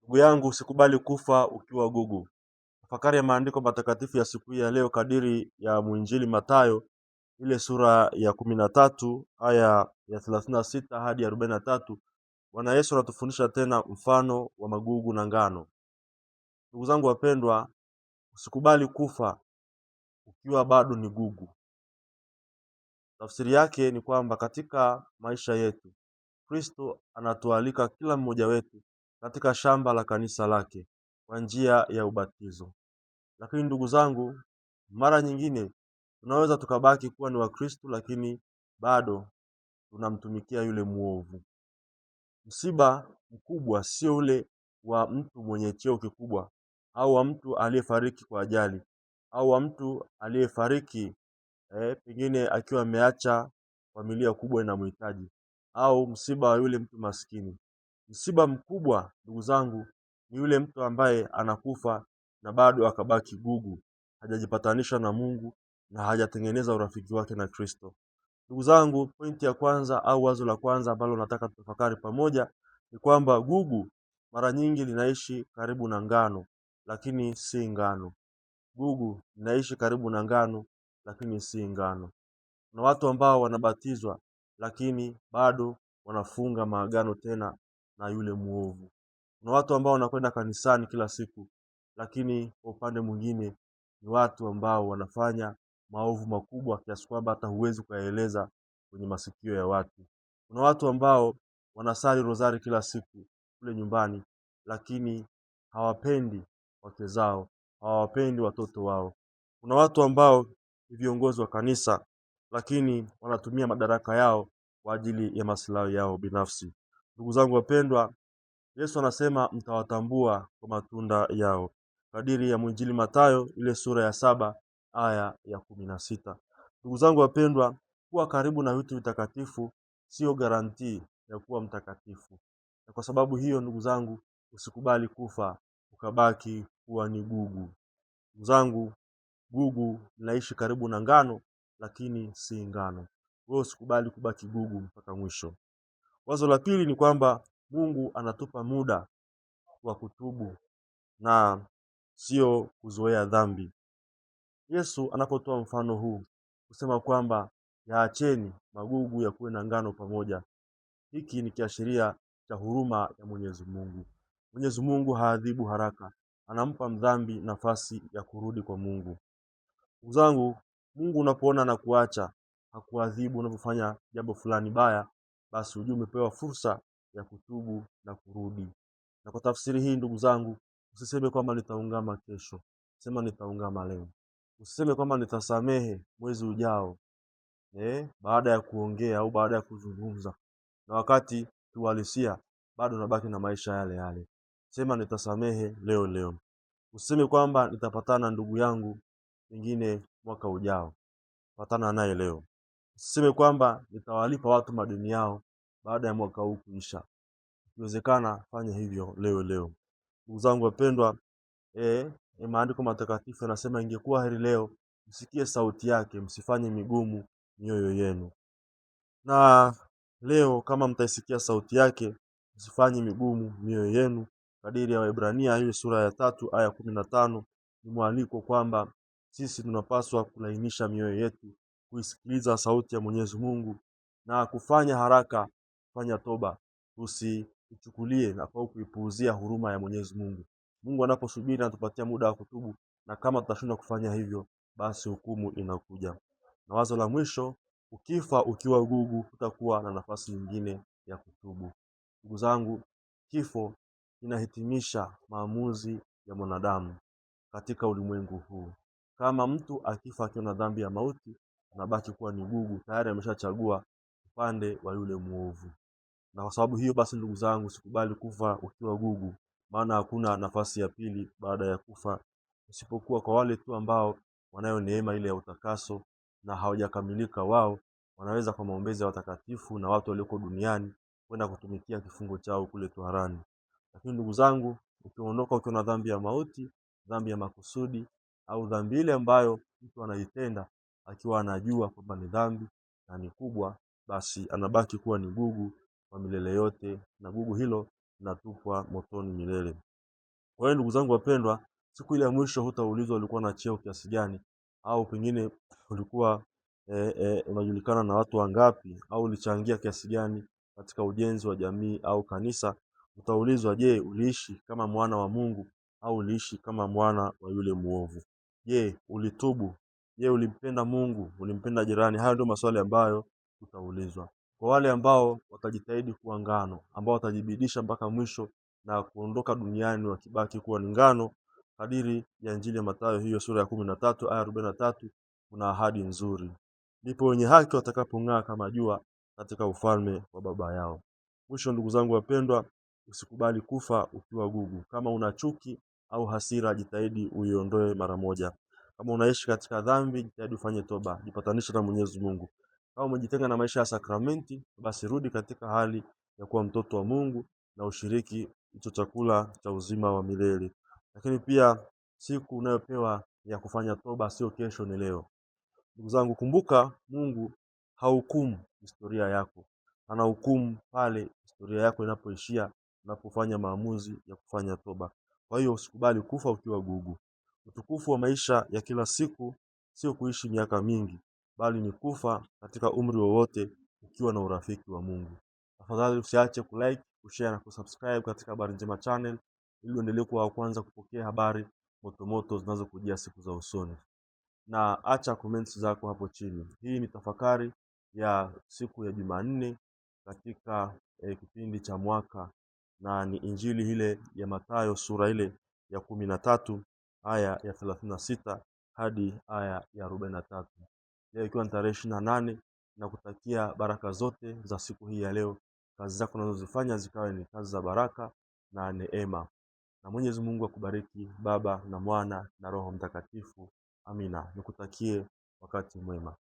Ndugu yangu, usikubali kufa ukiwa gugu. Tafakari ya maandiko matakatifu ya siku hii ya leo kadiri ya mwinjili Mathayo, ile sura ya 13 aya ya 36 hadi 43. Bwana Yesu anatufundisha tena mfano wa magugu na ngano. Ndugu zangu wapendwa, usikubali kufa ukiwa bado ni gugu. Tafsiri yake ni kwamba katika maisha yetu Kristo anatualika kila mmoja wetu katika shamba la kanisa lake kwa njia ya ubatizo. Lakini ndugu zangu, mara nyingine tunaweza tukabaki kuwa ni Wakristo lakini bado tunamtumikia yule muovu. Msiba mkubwa sio ule wa mtu mwenye cheo kikubwa au wa mtu aliyefariki kwa ajali au wa mtu aliyefariki pengine akiwa ameacha familia kubwa inamhitaji, au msiba wa yule mtu maskini. Msiba mkubwa ndugu zangu ni yule mtu ambaye anakufa na bado akabaki gugu, hajajipatanisha na Mungu na hajatengeneza urafiki wake na Kristo. Ndugu zangu, pointi ya kwanza au wazo la kwanza ambalo nataka tutafakari pamoja ni kwamba gugu mara nyingi linaishi karibu na ngano, lakini si ngano. Gugu linaishi karibu na ngano, lakini si ngano. Kuna watu ambao wanabatizwa lakini bado wanafunga maagano tena na yule muovu. Kuna watu ambao wanakwenda kanisani kila siku lakini kwa upande mwingine ni watu ambao wanafanya maovu makubwa kiasi kwamba hata huwezi kuyaeleza kwenye masikio ya watu. Kuna watu ambao wanasali rozari kila siku kule nyumbani lakini hawapendi wake zao, hawapendi watoto wao. Kuna watu ambao ni viongozi wa kanisa lakini wanatumia madaraka yao kwa ajili ya maslahi yao binafsi. Ndugu zangu wapendwa, Yesu anasema mtawatambua kwa matunda yao, kadiri ya mwinjili Mathayo ile sura ya 7 aya ya 16. Ndugu zangu wapendwa, kuwa karibu na vitu vitakatifu sio garantii ya kuwa mtakatifu. Na kwa sababu hiyo ndugu zangu, usikubali kufa ukabaki kuwa ni gugu. Ndugu zangu, gugu linaishi karibu na ngano lakini si ngano. Wewe usikubali kubaki gugu mpaka mwisho. Wazo la pili ni kwamba Mungu anatupa muda wa kutubu na sio kuzoea dhambi. Yesu anapotoa mfano huu kusema kwamba yaacheni magugu ya kuwe na ngano pamoja. Hiki ni kiashiria cha huruma ya Mwenyezi Mungu. Mwenyezi Mungu haadhibu haraka, anampa mdhambi nafasi ya kurudi kwa Mungu. Ndugu zangu, Mungu unapoona na kuacha, hakuadhibu unapofanya jambo fulani baya, basi ujue umepewa fursa ya kutubu na kurudi. Na kwa tafsiri hii ndugu zangu, usiseme kwamba nitaungama kesho, sema nitaungama leo. Usiseme kwamba nitasamehe mwezi ujao, baada ya kuongea au baada ya kuzungumza, na wakati kiuhalisia bado unabaki na maisha yale yale. Sema nitasamehe leo leo. Usiseme kwamba nitapatana ndugu yangu pengine mwaka ujao, patana naye leo. Usiseme kwamba nitawalipa watu madeni yao baada ya mwaka huu kuisha. Ikiwezekana fanya hivyo leo leo. Ndugu zangu wapendwa, maandiko matakatifu yanasema ingekuwa heri leo msikie sauti yake, msifanye migumu mioyo yenu. Na leo kama mtaisikia sauti yake, msifanye migumu mioyo yenu, kadiri ya Waebrania ile sura ya 3 aya 15, ni mwaliko kwamba sisi tunapaswa kulainisha mioyo yetu, kuisikiliza sauti ya Mwenyezi Mungu na kufanya haraka kufanya toba. Tusichukulie na kuipuuzia huruma ya Mwenyezi Mungu. Mungu anaposubiri anatupatia muda wa kutubu, na kama tutashindwa kufanya hivyo, basi hukumu inakuja. Na wazo la mwisho, ukifa ukiwa gugu hutakuwa na nafasi nyingine ya kutubu. Ndugu zangu, kifo kinahitimisha maamuzi ya mwanadamu katika ulimwengu huu. Kama mtu akifa akiwa na dhambi ya mauti, anabaki kuwa ni gugu, tayari ameshachagua upande wa yule muovu. Na kwa sababu hiyo basi ndugu zangu, usikubali kufa ukiwa gugu, maana hakuna nafasi ya pili baada ya kufa, isipokuwa kwa wale tu ambao wanayo neema ile ya utakaso na hawajakamilika. Wao wanaweza kwa maombezi ya watakatifu na watu walioko duniani kwenda kutumikia kifungo chao kule toharani. Lakini ndugu zangu, ukiondoka ukiwa na dhambi ya mauti, dhambi ya makusudi, au dhambi ile ambayo mtu anaitenda akiwa anajua kwamba ni dhambi na ni kubwa, basi anabaki kuwa ni gugu kwa milele yote, na gugu hilo linatupwa motoni milele. Kwa hiyo ndugu zangu wapendwa, siku ile ya mwisho hutaulizwa ulikuwa na cheo kiasi gani, au pengine ulikuwa unajulikana na watu wangapi, au ulichangia kiasi gani katika ujenzi wa jamii au kanisa. Utaulizwa, je, uliishi kama mwana wa Mungu au uliishi kama mwana wa yule muovu? Je, ulitubu? Je, ulimpenda Mungu? Ulimpenda jirani? Hayo ndio maswali ambayo utaulizwa. Kwa wale ambao watajitahidi kuwa ngano, ambao watajibidisha mpaka mwisho na kuondoka duniani wakibaki kuwa ni ngano, kadiri ya Injili ya Mathayo hiyo sura ya 13 aya 43, kuna ahadi nzuri. Ndipo wenye haki watakapong'aa kama jua katika ufalme wa Baba yao. Mwisho, ndugu zangu wapendwa, usikubali kufa ukiwa gugu. Kama una chuki au hasira, jitahidi uiondoe mara moja. Kama unaishi katika dhambi, jitahidi ufanye toba, jipatanishe na Mwenyezi Mungu. Kama umejitenga na maisha ya sakramenti, basi rudi katika hali ya kuwa mtoto wa Mungu na ushiriki hicho chakula cha uzima wa milele. Lakini pia siku unayopewa ya kufanya toba sio kesho, ni leo. Ndugu zangu, kumbuka, Mungu hahukumu historia yako. Anahukumu pale historia yako inapoishia, unapofanya maamuzi ya kufanya toba. Kwa hiyo usikubali kufa ukiwa gugu. Utukufu wa maisha ya kila siku sio kuishi miaka mingi, bali ni kufa katika umri wowote ukiwa na urafiki wa Mungu. Tafadhali usiache kulike, kushare na kusubscribe katika Habari Njema Channel ili uendelee kuwa wa kwanza kupokea habari motomoto zinazokujia siku za usoni. Na acha comments zako hapo chini. Hii ni tafakari ya siku ya Jumanne katika kipindi cha mwaka, na ni injili ile ya Mathayo sura ile ya 13 aya ya 36 hadi aya ya 43. Leo ikiwa ni tarehe 28, na kutakia baraka zote za siku hii ya leo. Kazi zako unazozifanya zikawe ni kazi za baraka na neema. Na Mwenyezi Mungu akubariki, Baba na Mwana na Roho Mtakatifu. Amina. Nikutakie wakati mwema.